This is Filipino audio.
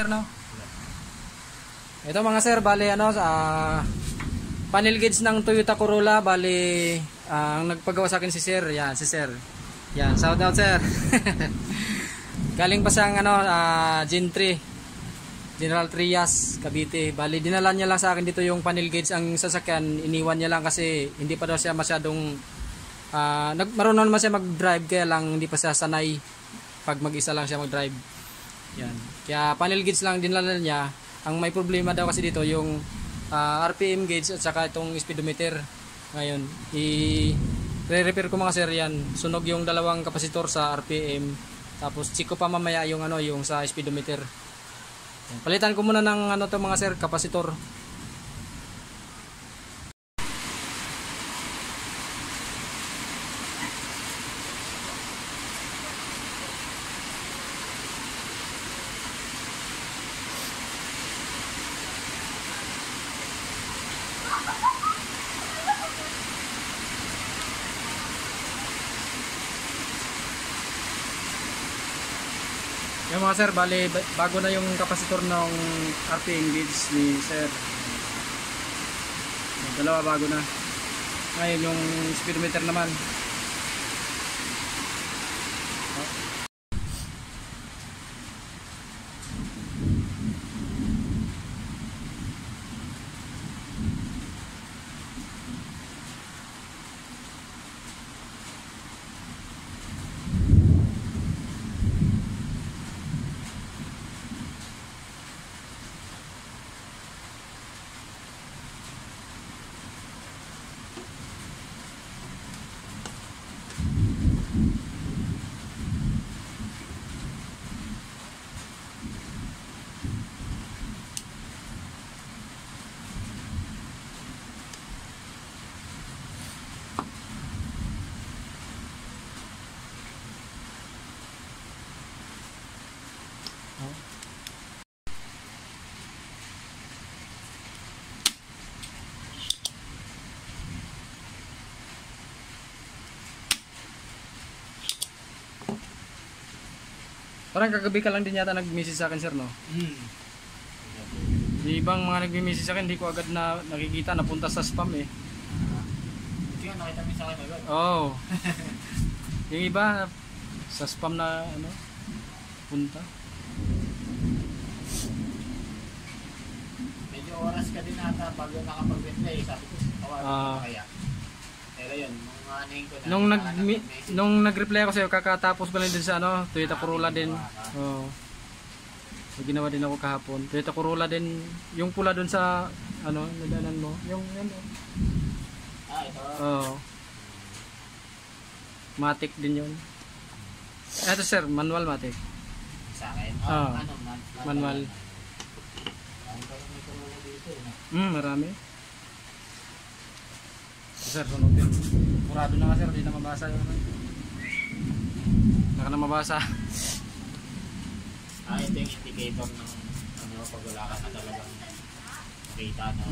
No? Ito mga sir, bali ano panel gauge ng Toyota Corolla, bali ang nagpagawa sa akin si sir, yan si sir. Yan, shout out sir. Galing pa siyang Gen 3 General Trias, Cavite. Bali dinala niya lang sa akin dito yung panel gauge, ang sasakyan iniwan niya lang kasi hindi pa daw siya masyadong marunong naman siya mag-drive, kaya lang hindi pa siya sanay pag mag-isa lang siya mag-drive. Yan. Kaya panel gauge lang dinala niya. Ang may problema daw kasi dito yung RPM gauge at saka itong speedometer. Ngayon, i-repair ko mga sir yan. Sunog yung dalawang kapasitor sa RPM. Tapos check ko pa mamaya yung yung sa speedometer. Yan. Palitan ko muna ng to mga sir, kapasitor. Yung mga sir, bali bago na yung kapasitor ng RPM gauge ni sir. Yung dalawa bago na. Ngayon yung speedometer naman. Parang kagabi ka lang din yata nag-message sa akin sir, no? Yung ibang mga nag-message sa akin, hindi ko agad na nakikita, napunta sa spam eh. Hindi nga, nakita mo sa akin agad. Oo. Yung iba, sa spam na punta. Medyo oras ka din ata bago nakapag-reply. Sabi ko, tawagan ko kaya. Pero yun, nung nag-reply ako sa'yo, kakatapos pa lang din sa Toyota Corolla din. Oo. So, ginawa din ako kahapon. Toyota Corolla din, yung pula dun sa nadaanan mo. Yung ito. Oo. Matic din yun. Ito sir, manual matic. Sa akin? Manual. Marami. Sir, sunodin. Murado na nga sir, hindi na mabasa yun. Naka na mabasa. Ito yung indicator ng pag wala ka na talagang makita, no?